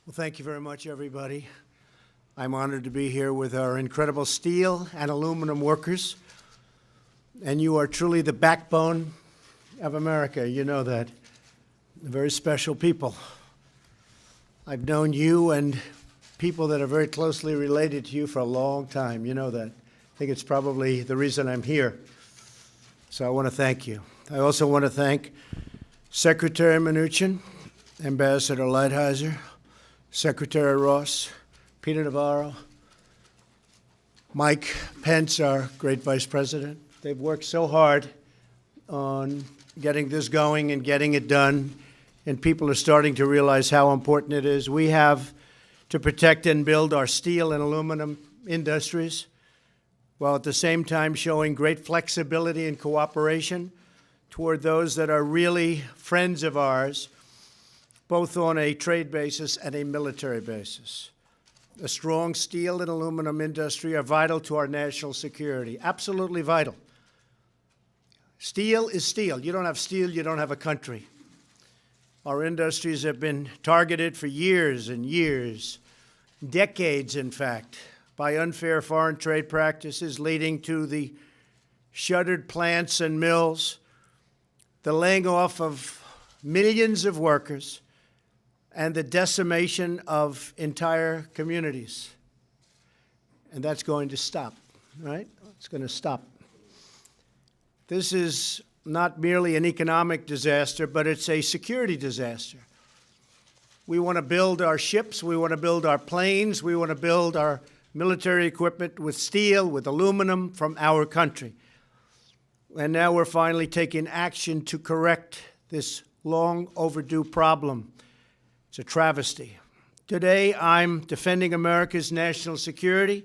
Well, thank you very much, everybody. I'm honored to be here with our incredible steel and aluminum workers. And you are truly the backbone of America. You know that. Very special people. I've known you and people that are very closely related to you for a long time. You know that. I think it's probably the reason I'm here. So I want to thank you. I also want to thank Secretary Mnuchin, Ambassador Lighthizer, Secretary Ross, Peter Navarro, Mike Pence, our great Vice President. They've worked so hard on getting this going and getting it done, and people are starting to realize how important it is. We have to protect and build our steel and aluminum industries, while at the same time showing great flexibility and cooperation toward those that are really friends of ours, both on a trade basis and a military basis. A strong steel and aluminum industry are vital to our national security, absolutely vital. Steel is steel. You don't have steel, you don't have a country. Our industries have been targeted for years and years, decades in fact, by unfair foreign trade practices leading to the shuttered plants and mills, the laying off of millions of workers, and the decimation of entire communities. And that's going to stop, right? It's going to stop. This is not merely an economic disaster, but it's a security disaster. We want to build our ships, we want to build our planes, we want to build our military equipment with steel, with aluminum from our country. And now we're finally taking action to correct this long overdue problem. It's a travesty. Today, I'm defending America's national security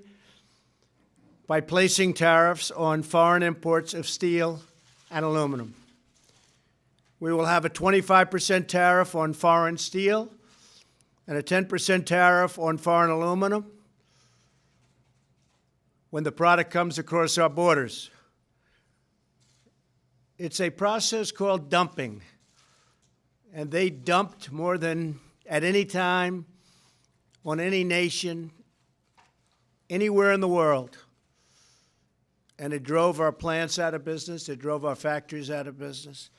by placing tariffs on foreign imports of steel and aluminum. We will have a 25% tariff on foreign steel and a 10% tariff on foreign aluminum when the product comes across our borders. It's a process called dumping, and they dumped more than at any time, on any nation, anywhere in the world. And it drove our plants out of business. It drove our factories out of business.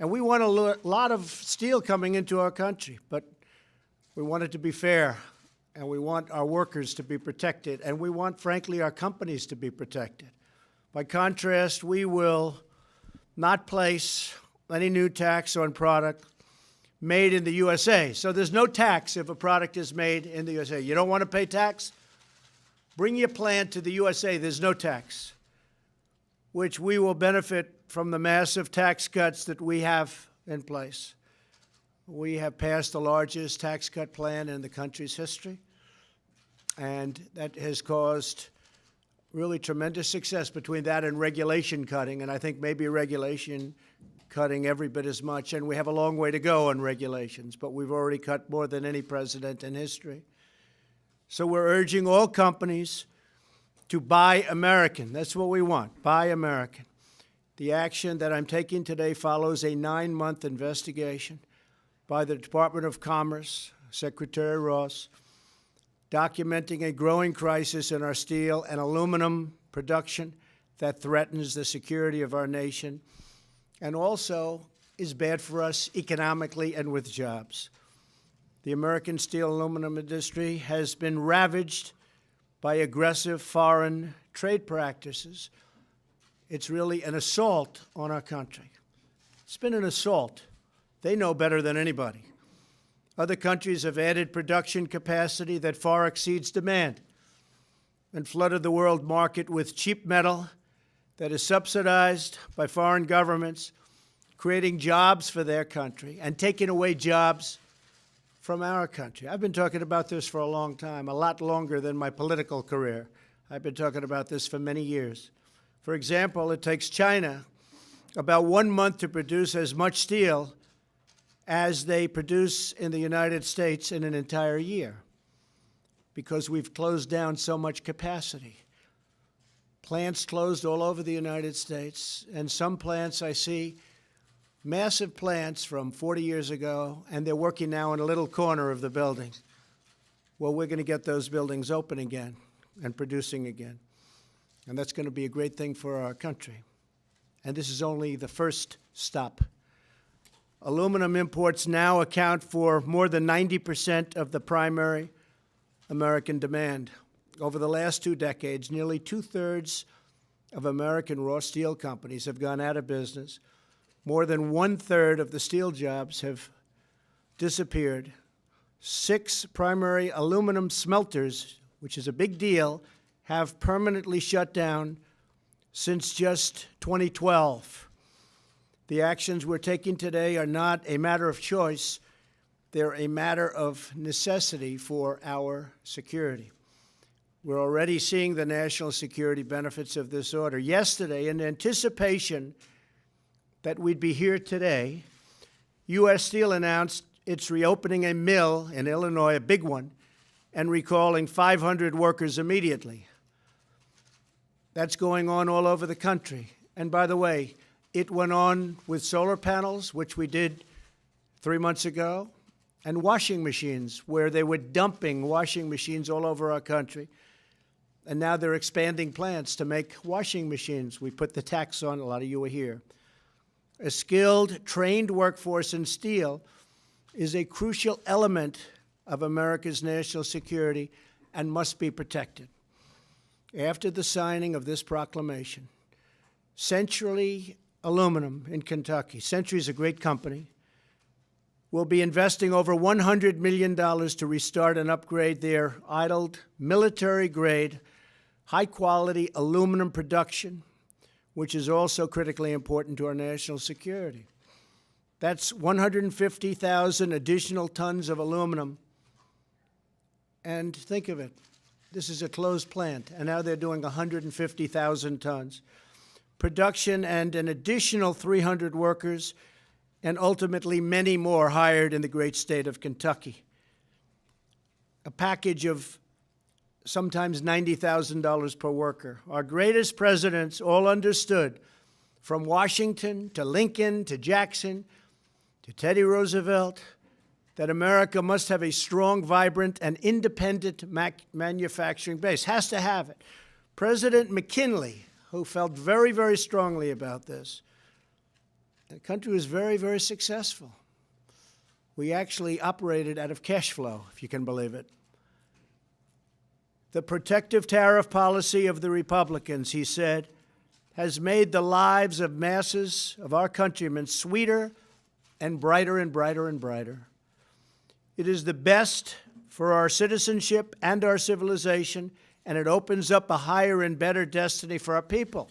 And we want a lot of steel coming into our country, but we want it to be fair, and we want our workers to be protected, and we want, frankly, our companies to be protected. By contrast, we will not place any new tax on product made in the USA. So there's no tax if a product is made in the USA. You don't want to pay tax? Bring your plant to the USA. There's no tax, which we will benefit from the massive tax cuts that we have in place. We have passed the largest tax cut plan in the country's history, and that has caused really tremendous success between that and regulation cutting, and I think maybe regulation cutting every bit as much, and we have a long way to go on regulations, but we've already cut more than any president in history. So we're urging all companies to buy American. That's what we want, buy American. The action that I'm taking today follows a 9-month investigation by the Department of Commerce, Secretary Ross, documenting a growing crisis in our steel and aluminum production that threatens the security of our nation and also is bad for us economically and with jobs. The American steel aluminum industry has been ravaged by aggressive foreign trade practices. It's really an assault on our country. It's been an assault. They know better than anybody. Other countries have added production capacity that far exceeds demand and flooded the world market with cheap metal that is subsidized by foreign governments, creating jobs for their country and taking away jobs from our country. I've been talking about this for a long time, a lot longer than my political career. I've been talking about this for many years. For example, it takes China about 1 month to produce as much steel as they produce in the United States in an entire year because we've closed down so much capacity. Plants closed all over the United States, and some plants I see massive plants from 40 years ago, and they're working now in a little corner of the building. well, we're going to get those buildings open again and producing again. And that's going to be a great thing for our country. And this is only the first stop. Aluminum imports now account for more than 90% of the primary American demand. Over the last 2 decades, nearly 2/3 of American raw steel companies have gone out of business. More than 1/3 of the steel jobs have disappeared. 6 primary aluminum smelters, which is a big deal, have permanently shut down since just 2012. The actions we're taking today are not a matter of choice. They're a matter of necessity for our security. We're already seeing the national security benefits of this order. Yesterday, in anticipation that we'd be here today, U.S. Steel announced it's reopening a mill in Illinois, a big one, and recalling 500 workers immediately. That's going on all over the country. And by the way, it went on with solar panels, which we did 3 months ago, and washing machines, where they were dumping washing machines all over our country. And now they're expanding plants to make washing machines. We put the tax on, a lot of you are here. A skilled, trained workforce in steel is a crucial element of America's national security and must be protected. After the signing of this proclamation, Century Aluminum in Kentucky, Century is a great company, will be investing over $100 million to restart and upgrade their idled, military-grade, high-quality aluminum production, which is also critically important to our national security. That's 150,000 additional tons of aluminum. And think of it. This is a closed plant, and now they're doing 150,000 tons. Production and an additional 300 workers, and ultimately many more hired in the great state of Kentucky. A package of sometimes $90,000 per worker. Our greatest presidents all understood, from Washington to Lincoln to Jackson to Teddy Roosevelt, that America must have a strong, vibrant, and independent manufacturing base. Has to have it. President McKinley, who felt very, very strongly about this, the country was very, very successful. We actually operated out of cash flow, if you can believe it. The protective tariff policy of the Republicans, he said, has made the lives of masses of our countrymen sweeter and brighter and brighter and brighter. It is the best for our citizenship and our civilization, and it opens up a higher and better destiny for our people.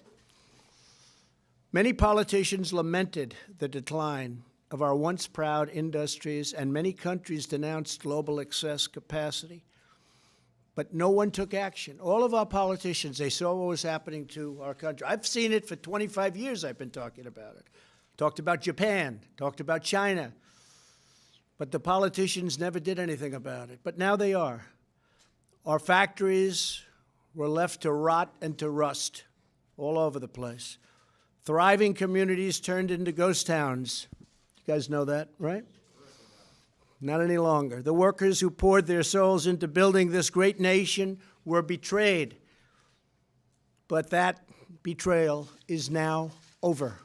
Many politicians lamented the decline of our once proud industries, and many countries denounced global excess capacity. But no one took action. All of our politicians, they saw what was happening to our country. I've seen it for 25 years. I've been talking about it. Talked about Japan, talked about China. But the politicians never did anything about it. But now they are. Our factories were left to rot and to rust all over the place. Thriving communities turned into ghost towns. You guys know that, right? Not any longer. The workers who poured their souls into building this great nation were betrayed. But that betrayal is now over.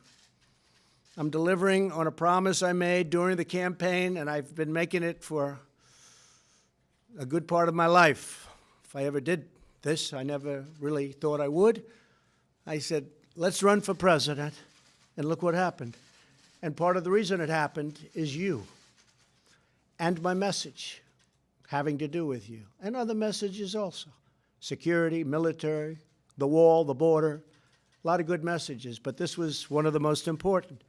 I'm delivering on a promise I made during the campaign, and I've been making it for a good part of my life. If I ever did this, I never really thought I would. I said, let's run for president, and look what happened. And part of the reason it happened is you, and my message having to do with you, and other messages also. Security, military, the wall, the border, a lot of good messages, but this was one of the most important.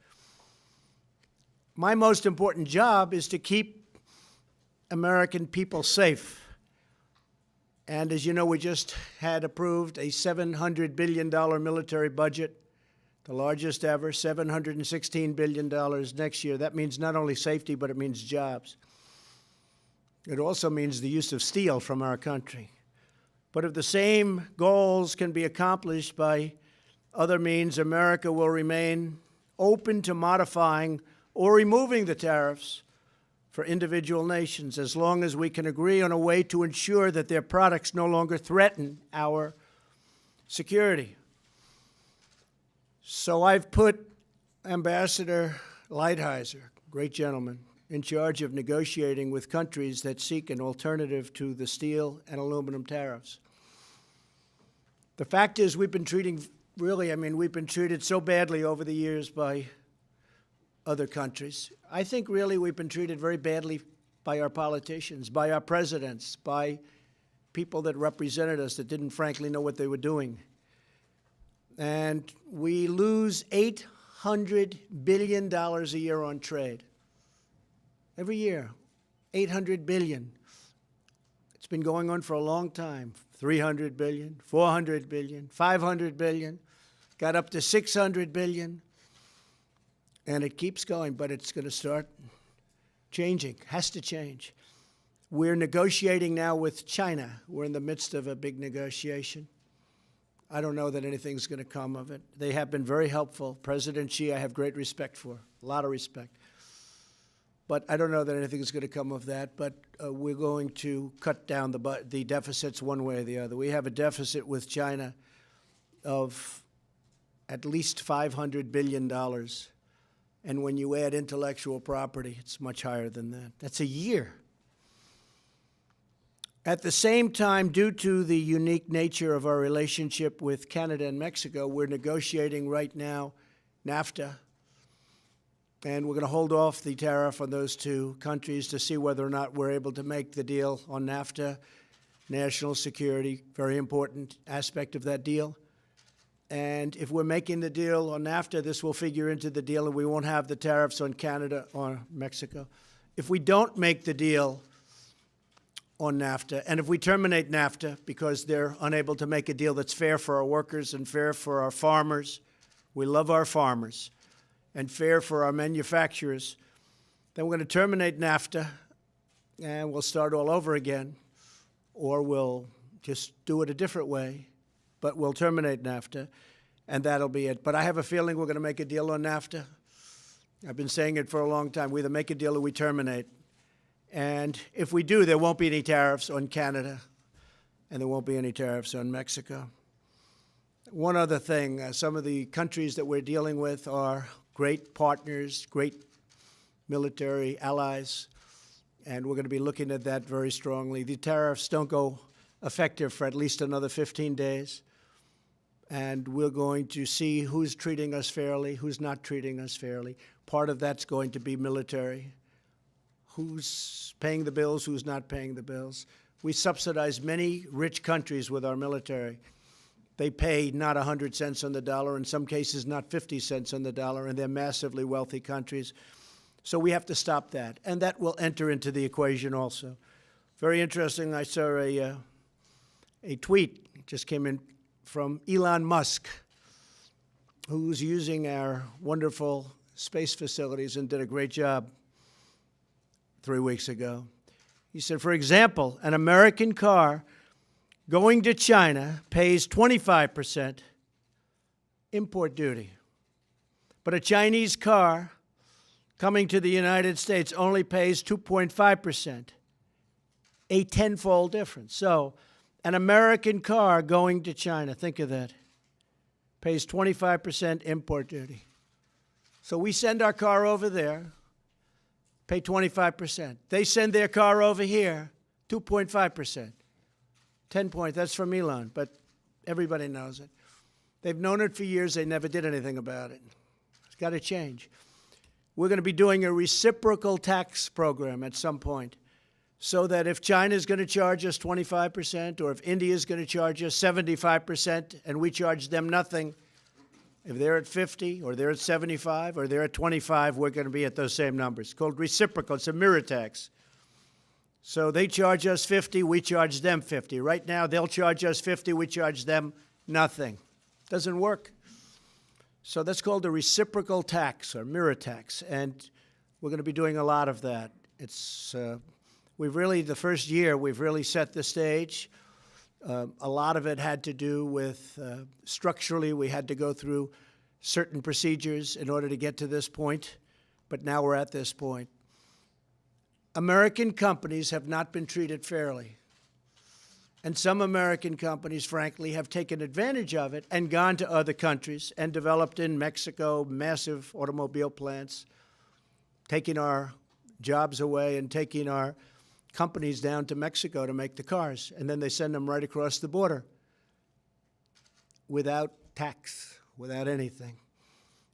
My most important job is to keep American people safe. And as you know, we just had approved a $700 billion military budget, the largest ever, $716 billion next year. That means not only safety, but it means jobs. It also means the use of steel from our country. But if the same goals can be accomplished by other means, America will remain open to modifying or removing the tariffs for individual nations as long as we can agree on a way to ensure that their products no longer threaten our security. So I've put Ambassador Lighthizer, great gentleman, in charge of negotiating with countries that seek an alternative to the steel and aluminum tariffs. The fact is we've been treated so badly over the years by other countries. I think really we've been treated very badly by our politicians, by our presidents, by people that represented us that didn't frankly know what they were doing. And we lose $800 billion a year on trade. Every year, $800 billion. It's been going on for a long time. $300 billion, $400 billion, $500 billion, got up to $600 billion. And it keeps going, but it's going to start changing, has to change. We're negotiating now with China. We're in the midst of a big negotiation. I don't know that anything's going to come of it. They have been very helpful. President Xi, I have great respect for, a lot of respect. But I don't know that anything is going to come of that. But we're going to cut down the deficits one way or the other. We have a deficit with China of at least $500 billion. And when you add intellectual property, it's much higher than that. That's a year. At the same time, due to the unique nature of our relationship with Canada and Mexico, we're negotiating right now NAFTA. And we're going to hold off the tariff on those two countries to see whether or not we're able to make the deal on NAFTA. National security, very important aspect of that deal. And if we're making the deal on NAFTA, this will figure into the deal, and we won't have the tariffs on Canada or Mexico. If we don't make the deal on NAFTA, and if we terminate NAFTA because they're unable to make a deal that's fair for our workers and fair for our farmers, we love our farmers, and fair for our manufacturers, then we're going to terminate NAFTA, and we'll start all over again, or we'll just do it a different way. But we'll terminate NAFTA, and that'll be it. But I have a feeling we're going to make a deal on NAFTA. I've been saying it for a long time. We either make a deal or we terminate. And if we do, there won't be any tariffs on Canada, and there won't be any tariffs on Mexico. One other thing, some of the countries that we're dealing with are great partners, great military allies, and we're going to be looking at that very strongly. The tariffs don't go effective for at least another 15 days. And we're going to see who's treating us fairly, who's not treating us fairly. Part of that's going to be military. Who's paying the bills, who's not paying the bills. We subsidize many rich countries with our military. They pay not 100 cents on the dollar, in some cases not 50 cents on the dollar, and they're massively wealthy countries. So we have to stop that. And that will enter into the equation also. Very interesting, I saw a tweet, it just came in, from Elon Musk, who's using our wonderful space facilities and did a great job 3 weeks ago. He said, for example, an American car going to China pays 25% import duty. But a Chinese car coming to the United States only pays 2.5%, a tenfold difference. So an American car going to China, think of that, pays 25% import duty. So we send our car over there, pay 25%. They send their car over here, 2.5%. 10 points, that's from Elon, but everybody knows it. They've known it for years, they never did anything about it. It's got to change. We're going to be doing a reciprocal tax program at some point, so that if China is going to charge us 25%, or if India is going to charge us 75%, and we charge them nothing, if they're at 50, or they're at 75, or they're at 25, we're going to be at those same numbers. It's called reciprocal. It's a mirror tax. So they charge us 50, we charge them 50. Right now, they'll charge us 50, we charge them nothing. Doesn't work. So that's called a reciprocal tax, or mirror tax, and we're going to be doing a lot of that. It's the first year, we've really set the stage. A lot of it had to do with, structurally, we had to go through certain procedures in order to get to this point, but now we're at this point. American companies have not been treated fairly. And some American companies, frankly, have taken advantage of it and gone to other countries and developed in Mexico massive automobile plants, taking our jobs away and taking our companies down to Mexico to make the cars. And then they send them right across the border without tax, without anything.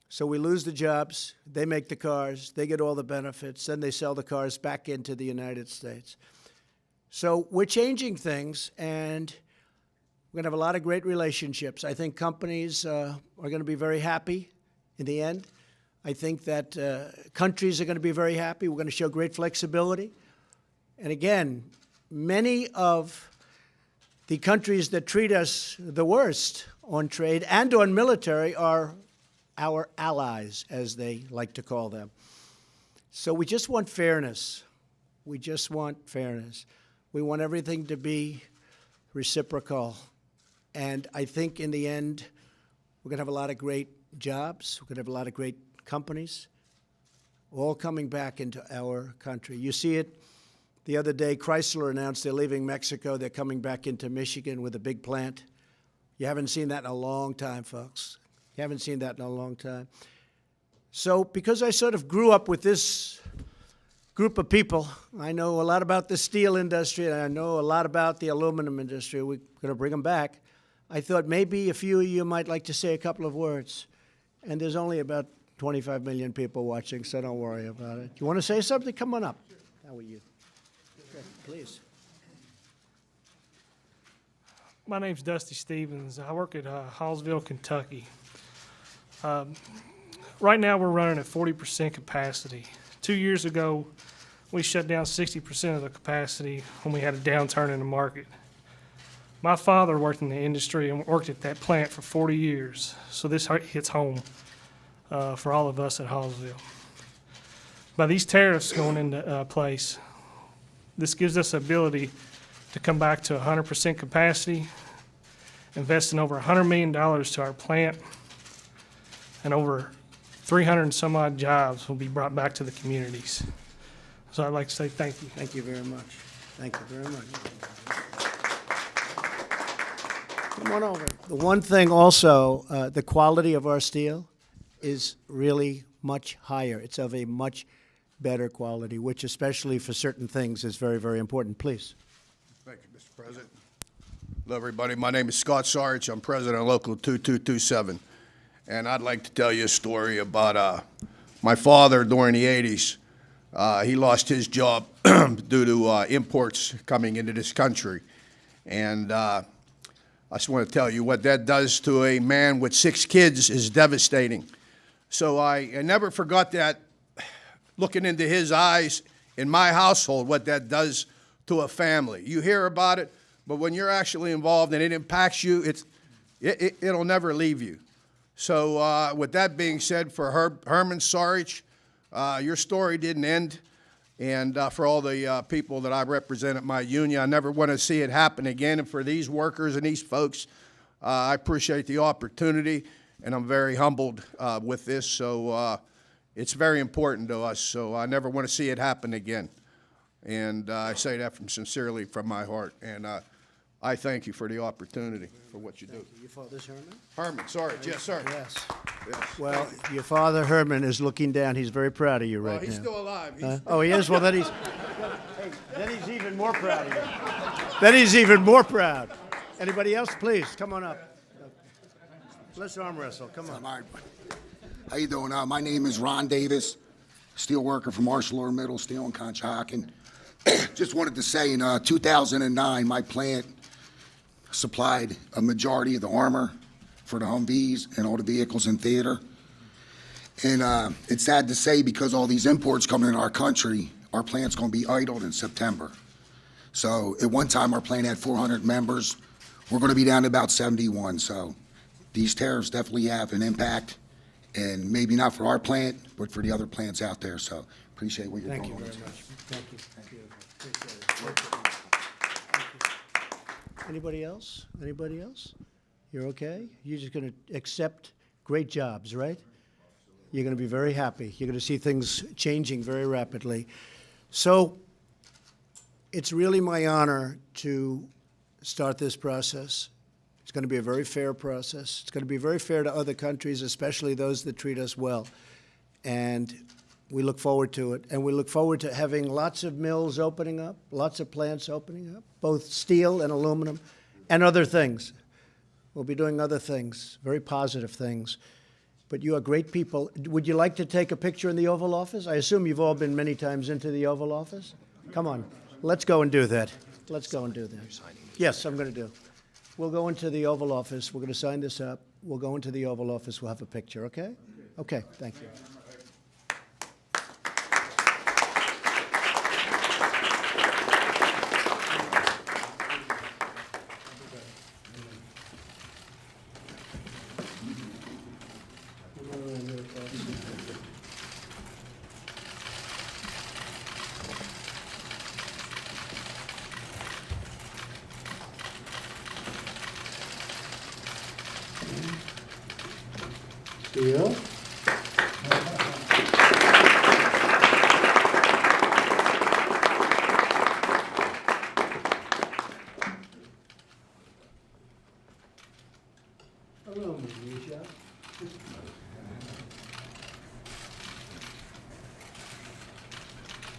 So we lose the jobs, they make the cars, they get all the benefits, then they sell the cars back into the United States. So we're changing things, and we're going to have a lot of great relationships. I think companies are going to be very happy in the end. I think that countries are going to be very happy. We're going to show great flexibility. And again, many of the countries that treat us the worst on trade and on military are our allies, as they like to call them. So we just want fairness. We just want fairness. We want everything to be reciprocal. And I think in the end, we're going to have a lot of great jobs. We're going to have a lot of great companies all coming back into our country. You see it the other day. Chrysler announced they're leaving Mexico. They're coming back into Michigan with a big plant. You haven't seen that in a long time, folks. You haven't seen that in a long time. So because I sort of grew up with this group of people, I know a lot about the steel industry, and I know a lot about the aluminum industry. We're going to bring them back. I thought maybe a few of you might like to say a couple of words. And there's only about 25 million people watching, so don't worry about it. You want to say something? Come on up. How are you? Good. Please. My name's Dusty Stevens. I work at Hallsville, Kentucky. Right now we're running at 40% capacity. 2 years ago, we shut down 60% of the capacity when we had a downturn in the market. My father worked in the industry and worked at that plant for 40 years, so this hits home for all of us at Hallsville. By these tariffs going into place, this gives us the ability to come back to 100% capacity, investing over $100 million to our plant, and over 300 and some odd jobs will be brought back to the communities. So I'd like to say thank you. Thank you very much. Thank you very much. Come on over. The one thing also, the quality of our steel is really much higher. It's of a much better quality, which especially for certain things is very, very important. Please. Thank you, Mr. President. Hello, everybody. My name is Scott Sarich. I'm president of Local 2227. And I'd like to tell you a story about my father during the 80s. He lost his job due to imports coming into this country. And I just want to tell you what that does to a man with 6 kids is devastating. So I never forgot that, looking into his eyes in my household, what that does to a family. You hear about it, but when you're actually involved and it impacts you, it'll never leave you. So with that being said, for Herman Sarich, your story didn't end. And for all the people that I represent at my union, I never want to see it happen again. And for these workers and these folks, I appreciate the opportunity, and I'm very humbled with this. So it's very important to us. So I never want to see it happen again. And I say that sincerely from my heart. And I thank you for the opportunity for what you do. Your father's Herman? Herman, sorry. Yes, sir. Yes. Yes. Well, your father, Herman, is looking down. He's very proud of you right now. He's still alive. Oh, he is? Well, then he's even more proud of you. Then he's even more proud. Anybody else? Please, come on up. Let's arm wrestle. Come on. How you doing? My name is Ron Davis, steel worker from Marshall Middle Steel in Conshohocken. Just wanted to say, in 2009, my plant supplied a majority of the armor for the Humvees and all the vehicles in theater. And it's sad to say, because all these imports coming in our country, our plant's going to be idled in September. So at one time, our plant had 400 members. We're going to be down to about 71. So these tariffs definitely have an impact, and maybe not for our plant, but for the other plants out there. So appreciate what you're doing. Thank you very much. Thank you. Thank you. Appreciate it. Anybody else? Anybody else? You're okay? You're just going to accept great jobs, right? You're going to be very happy. You're going to see things changing very rapidly. So It's really my honor to start this process. It's going to be a very fair process. It's going to be very fair to other countries, especially those that treat us well. And we look forward to it. And we look forward to having lots of mills opening up, lots of plants opening up, both steel and aluminum, and other things. We'll be doing other things, very positive things. But you are great people. Would you like to take a picture in the Oval Office? I assume you've all been many times into the Oval Office. Come on, let's go and do that. Let's go and do that. Yes, I'm going to do. We'll go into the Oval Office. We're going to sign this up. We'll go into the Oval Office. We'll have a picture, okay? Okay, thank you. Steel. Hello, Misha.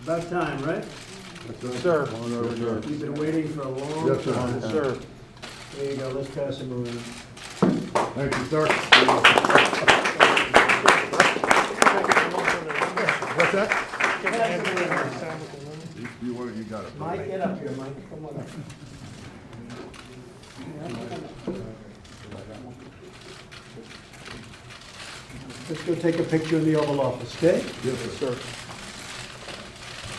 About time, right? Sir. You've been waiting for a long Yes, sir. time. Yes, sir. There you go, let's pass him around. Thank you, sir. What's that? You want it, you got it. Mike, get up here, Mike, come on up. Let's go take a picture in the Oval Office, okay? Yes, sir.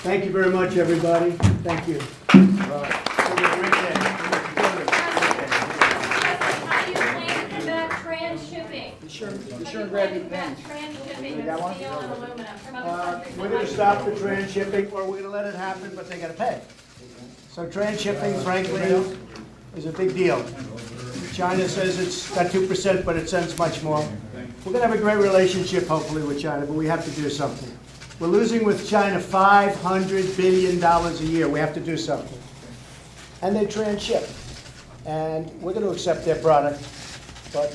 Thank you very much, everybody. Thank you. Have a great day. How do you plan to combat transshipping? Be sure How do you and grab plan to your combat pens. transshipping You got of one? steel and aluminum from other countries? We're gonna stop the transshipping, or we're gonna let it happen, but they gotta pay. So transshipping, frankly, is a big deal. China says it's got 2%, but it sends much more. We're gonna have a great relationship, hopefully, with China, but we have to do something. We're losing with China $500 billion a year. We have to do something. And they transship. And we're gonna accept their product, but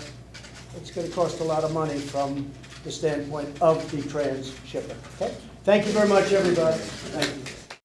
it's gonna cost a lot of money from the standpoint of the transshipper, okay? Thank you very much, everybody. Thank you.